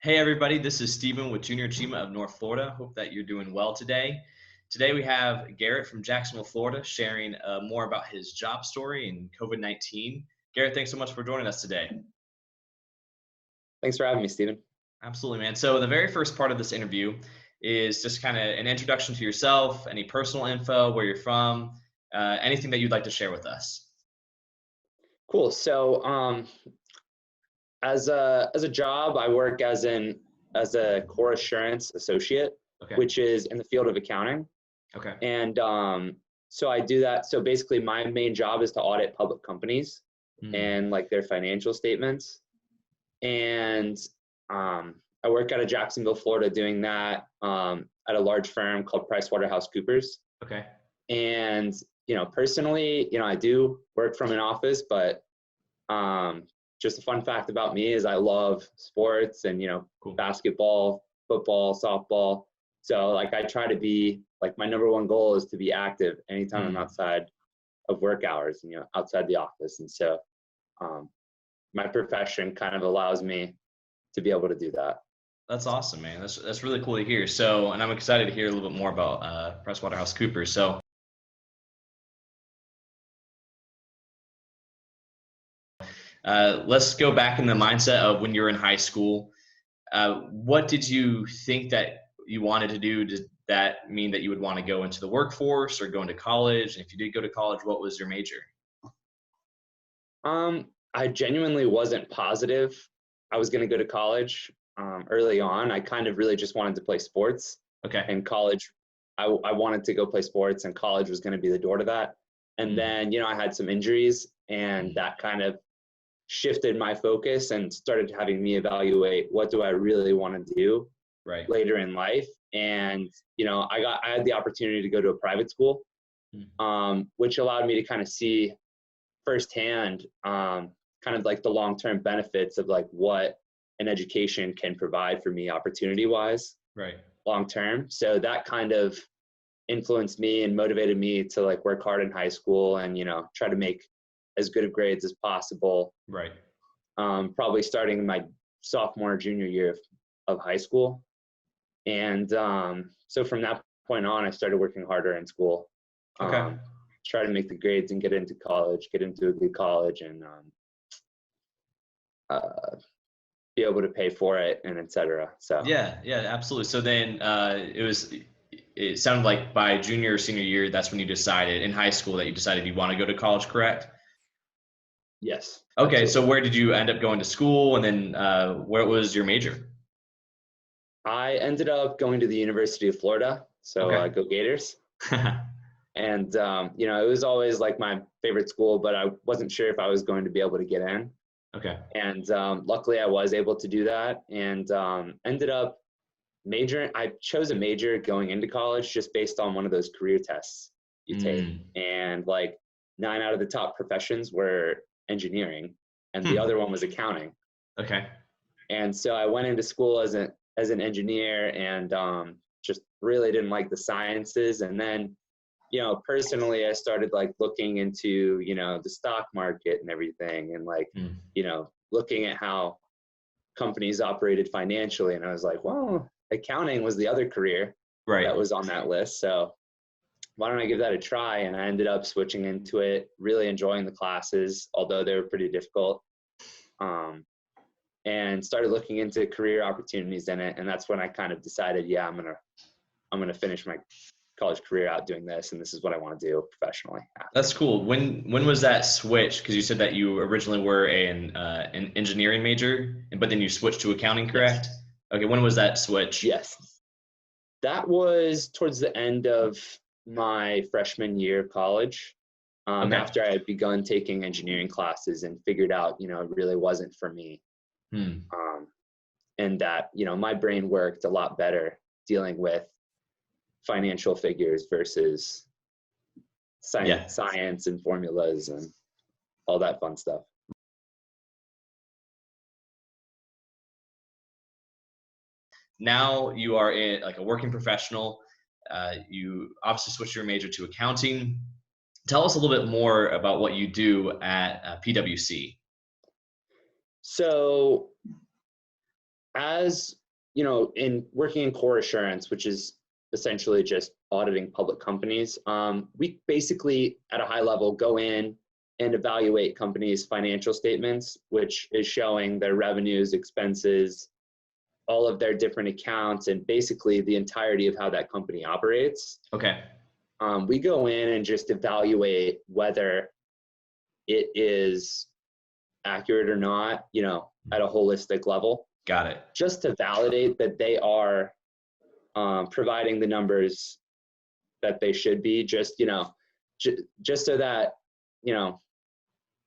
Hey everybody, this is Stephen with Junior Chima of North Florida. Hope that you're doing well today. Today we have Garrett from Jacksonville, Florida, sharing more about his job story and COVID-19. Garrett, thanks so much for joining us today. Thanks for having me, Stephen. Absolutely, man. So the very first part of this interview is just kind of an introduction to yourself, any personal info, where you're from, anything that you'd like to share with us. Cool. As a job, I work as a core assurance associate, Okay. which is in the field of accounting. Okay. And so I do that. So basically, my main job is to audit public companies Mm, and like their financial statements. And I work out of Jacksonville, Florida, doing that at a large firm called PricewaterhouseCoopers. okay. And personally, I do work from an office, but just a fun fact about me is I love sports and Cool. basketball, football, softball. So like I try to be like my number one goal is to be active anytime I'm Mm, outside of work hours, outside the office. And so um, my profession kind of allows me to be able to do that. that's awesome, man. That's really cool to hear. So, and I'm excited to hear a little bit more about PricewaterhouseCoopers. So, let's go back in the mindset of when you were in high school. What did you think that you wanted to do? Did that mean that you would want to go into the workforce or go into college? And if you did go to college, what was your major? I genuinely wasn't positive I was going to go to college early on. I kind of really just wanted to play sports. Okay. In college, I wanted to go play sports, and college was going to be the door to that. And Mm, then, I had some injuries, and mm, that kind of shifted my focus and started having me evaluate what do I really want to do right. later in life. And, I had the opportunity to go to a private school, Mm, which allowed me to kind of see firsthand kind of like the long-term benefits of like what an education can provide for me opportunity wise right. long term. So that kind of influenced me and motivated me to like work hard in high school and try to make as good of grades as possible, Right. probably starting my sophomore junior year of high school. And so from that point on I started working harder in school, Okay. um, try to make the grades and get into college, get into a good college, and uh, be able to pay for it and et cetera. So Yeah. Yeah. Absolutely. So then it sounded like by junior or senior year, that's when you decided in high school that you decided you want to go to college, correct? yes, Okay. So absolutely. where did you end up going to school, and then where was your major? I ended up going to the University of Florida. So Okay. go Gators. And, it was always like my favorite school, but I wasn't sure if I was going to be able to get in. Okay. And luckily I was able to do that and ended up majoring. I chose a major going into college just based on one of those career tests you take. Mm. And like 9 out of the top professions were engineering and the Hmm. other one was accounting. Okay. And so I went into school as an engineer and just really didn't like the sciences. And then, personally, I started like looking into, the stock market and everything and like, Mm. looking at how companies operated financially. And I was like, well, accounting was the other career Right. that was on that list. So why don't I give that a try? And I ended up switching into it, really enjoying the classes, although they were pretty difficult. Um, and started looking into career opportunities in it. And that's when I kind of decided, yeah, I'm gonna finish my college career out doing this, and this is what I want to do professionally That's after. cool. When was that switch? Because you said that you originally were an engineering major, but then you switched to accounting, Yes. correct? Okay. When was that switch? Yes. That was towards the end of my freshman year of college. Okay. After I had begun taking engineering classes and figured out, it really wasn't for me. Hmm. Um, and that, my brain worked a lot better dealing with financial figures versus Yeah. science and formulas and all that fun stuff. Now you are like a working professional. You obviously switched your major to accounting. Tell us a little bit more about what you do at, PwC. PwC. So as you know, in working in core assurance, which is essentially just auditing public companies, we basically at a high level go in and evaluate companies' financial statements, which is showing their revenues, expenses, all of their different accounts, and basically the entirety of how that company operates. Okay. We go in and just evaluate whether it is accurate or not, you know, at a holistic level. Got it. Just to validate that they are providing the numbers that they should be, just, you know, just so that, you know,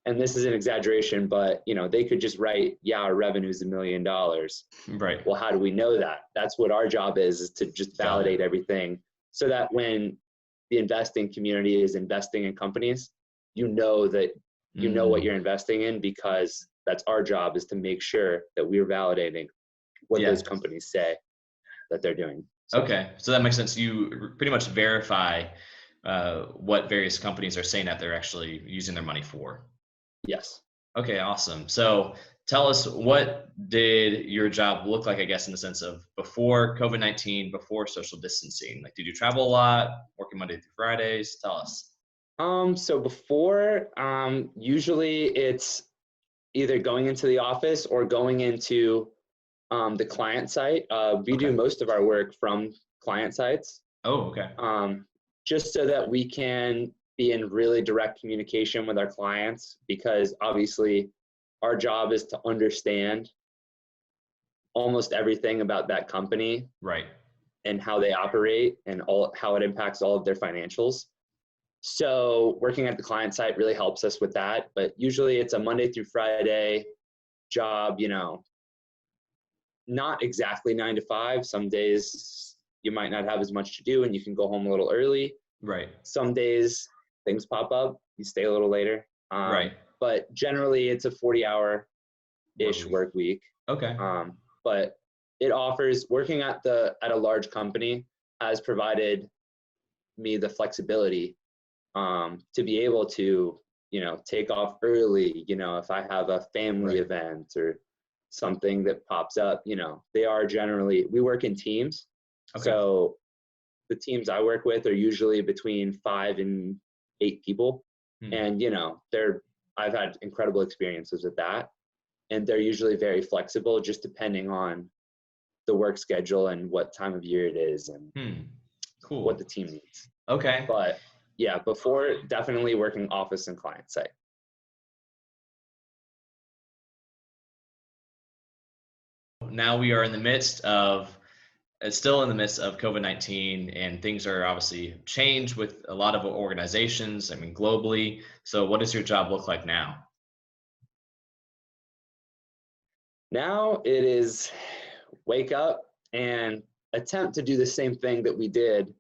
and this is an exaggeration, but, you know, they could just write, yeah, our revenue is $1 million. Right. Well, how do we know that? That's what our job is to just validate everything so that when the investing community is investing in companies, you know that you know what you're investing in, because that's our job, is to make sure that we're validating what those companies say that they're doing. So, okay. So that makes sense. You pretty much verify what various companies are saying that they're actually using their money for. Yes. Okay, awesome. So tell us, what did your job look like, I guess, in the sense of before COVID-19, before social distancing? Like, did you travel a lot, working Monday through Fridays? Tell us. So before, usually it's either going into the office or going into the client site. We do most of our work from client sites. Oh, okay. Just so that we can be in really direct communication with our clients, because obviously our job is to understand almost everything about that company, right, and how they operate and how it impacts all of their financials. So working at the client site really helps us with that. But usually it's a Monday through Friday job, you know, not exactly 9 to 5. Some days you might not have as much to do and you can go home a little early. Right. Some days things pop up, you stay a little later. Right. But generally it's a 40-hour-ish work week. Okay. But it offers, working at a large company has provided me the flexibility to be able to, you know, take off early, you know, if I have a family event or something that pops up, you know, we work in teams. Okay. So the teams I work with are usually between 5 and 8 people. And, you know, I've had incredible experiences with that. And they're usually very flexible, just depending on the work schedule and what time of year it is and cool. what the team needs. Okay. But yeah, before, definitely working office and client site. Now we are still in the midst of COVID-19, and things are obviously changed with a lot of organizations, I mean, globally. So what does your job look like now? Now it is wake up and attempt to do the same thing that we did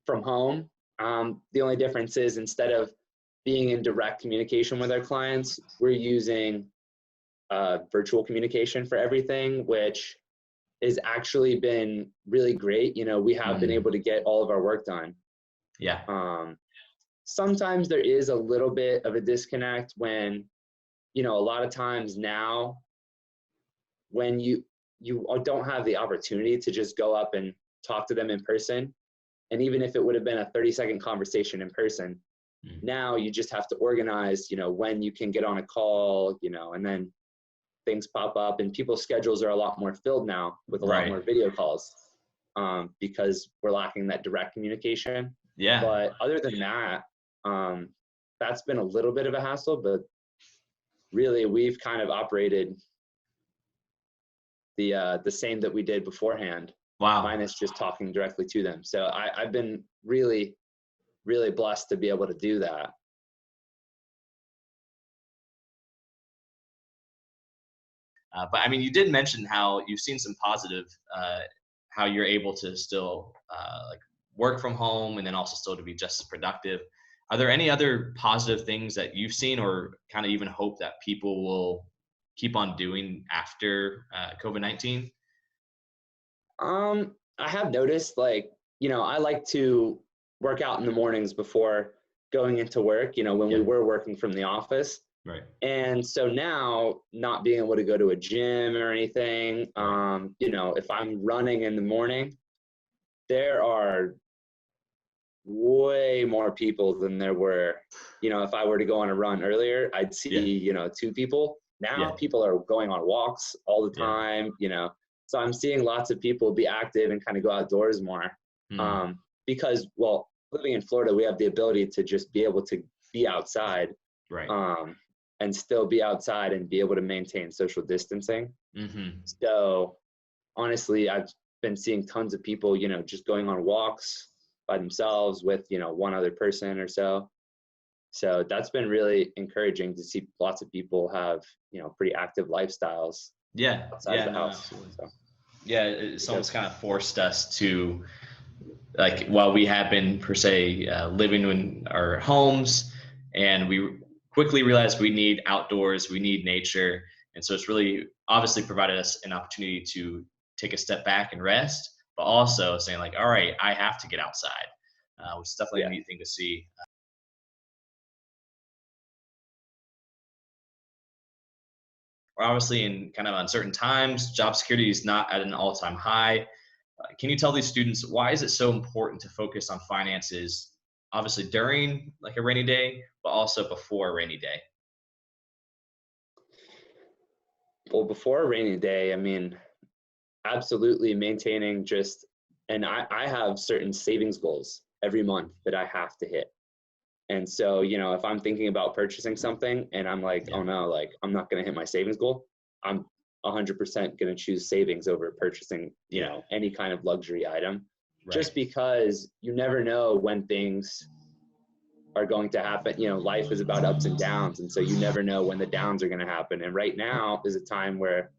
from home. The only difference is, instead of being in direct communication with our clients, we're using virtual communication for everything, which has actually been really great. You know, we have been able to get all of our work done. Yeah. Sometimes there is a little bit of a disconnect when, you know, a lot of times now when you don't have the opportunity to just go up and talk to them in person. And even if it would have been a 30-second conversation in person, now you just have to organize, you know, when you can get on a call, you know, and then things pop up, and people's schedules are a lot more filled now with a lot more video calls because we're lacking that direct communication. Yeah. But other than that, that's been a little bit of a hassle, but really we've kind of operated the same that we did beforehand. Wow. Minus just talking directly to them. So I've been really, really blessed to be able to do that. But I mean, you did mention how you've seen some positive, how you're able to still like work from home and then also still to be just as productive. Are there any other positive things that you've seen, or kind of even hope that people will keep on doing after COVID-19? I have noticed, like, you know, I like to work out in the mornings before going into work, you know, when we were working from the office. Right. And so now, not being able to go to a gym or anything, if I'm running in the morning, there are way more people than there were. If I were to go on a run earlier, I'd see, 2 people. Now people are going on walks all the time, So I'm seeing lots of people be active and kind of go outdoors more. Because, well, living in Florida, we have the ability to just be able to be outside. Right. And still be outside and be able to maintain social distancing. So honestly, I've been seeing tons of people, just going on walks by themselves with, one other person or so. So that's been really encouraging to see lots of people have, pretty active lifestyles outside of the house. So, yeah, it's almost kind of forced us to, like, while we have been per se living in our homes, and we quickly realized we need outdoors, we need nature. And so it's really obviously provided us an opportunity to take a step back and rest, but also saying like, all right, I have to get outside, which is definitely a neat thing to see. We're obviously in kind of uncertain times. Job security is not at an all-time high. Can you tell these students, why is it so important to focus on finances, obviously during like a rainy day, but also before a rainy day? Well, before a rainy day, I mean, absolutely maintaining and I have certain savings goals every month that I have to hit. And so, if I'm thinking about purchasing something and I'm like, oh no, like I'm not going to hit my savings goal, I'm 100% going to choose savings over purchasing, any kind of luxury item, just because you never know when things are going to happen. Life is about ups and downs. And so you never know when the downs are going to happen. And right now is a time where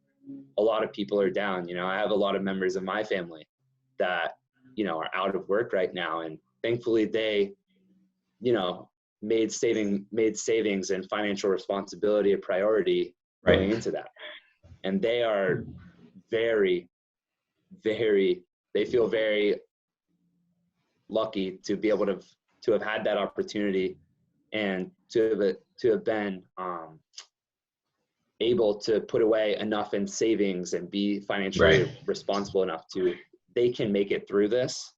a lot of people are down. I have a lot of members of my family that, are out of work right now. And thankfully they, made savings and financial responsibility a priority going into that. And they are very, very, they feel very lucky to be able to have had that opportunity and to have been able to put away enough in savings and be financially responsible enough they can make it through this.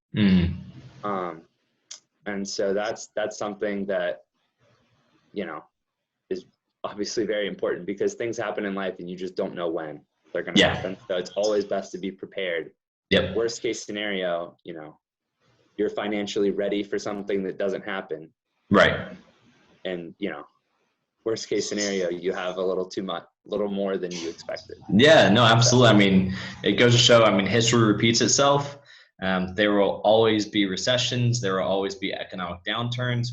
And so that's something that, is obviously very important, because things happen in life and you just don't know when they're going to happen. So it's always best to be prepared. Worst case scenario, you're financially ready for something that doesn't happen. And, worst case scenario, you have a little more than you expected. Yeah, no, absolutely. I mean, it goes to show, history repeats itself. There will always be recessions. There will always be economic downturns.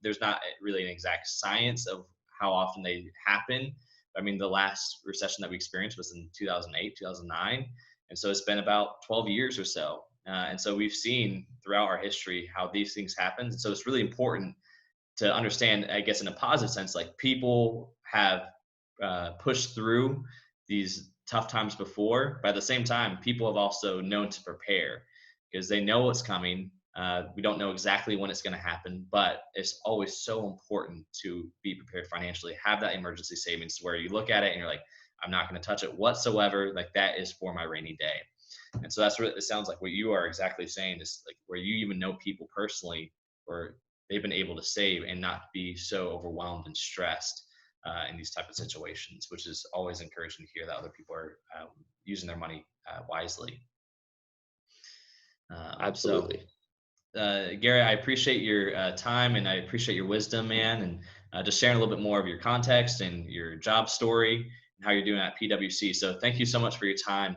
There's not really an exact science of how often they happen. The last recession that we experienced was in 2008, 2009. And so it's been about 12 years or so. And so we've seen throughout our history how these things happen. And so it's really important to understand, I guess, in a positive sense, like people have pushed through these tough times before, but at the same time, people have also known to prepare because they know what's coming. We don't know exactly when it's going to happen, but it's always so important to be prepared financially, have that emergency savings where you look at it and you're like, I'm not going to touch it whatsoever. Like, that is for my rainy day. And so that's what it sounds like. What you are exactly saying is like where you even know people personally where they've been able to save and not be so overwhelmed and stressed in these type of situations, which is always encouraging to hear that other people are using their money wisely. Absolutely. So, Garrett, I appreciate your time and I appreciate your wisdom, man, and just sharing a little bit more of your context and your job story and how you're doing at PwC. So thank you so much for your time.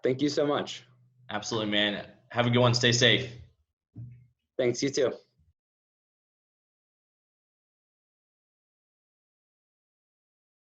Thank you so much. Absolutely, man. Have a good one. Stay safe. Thanks. You too.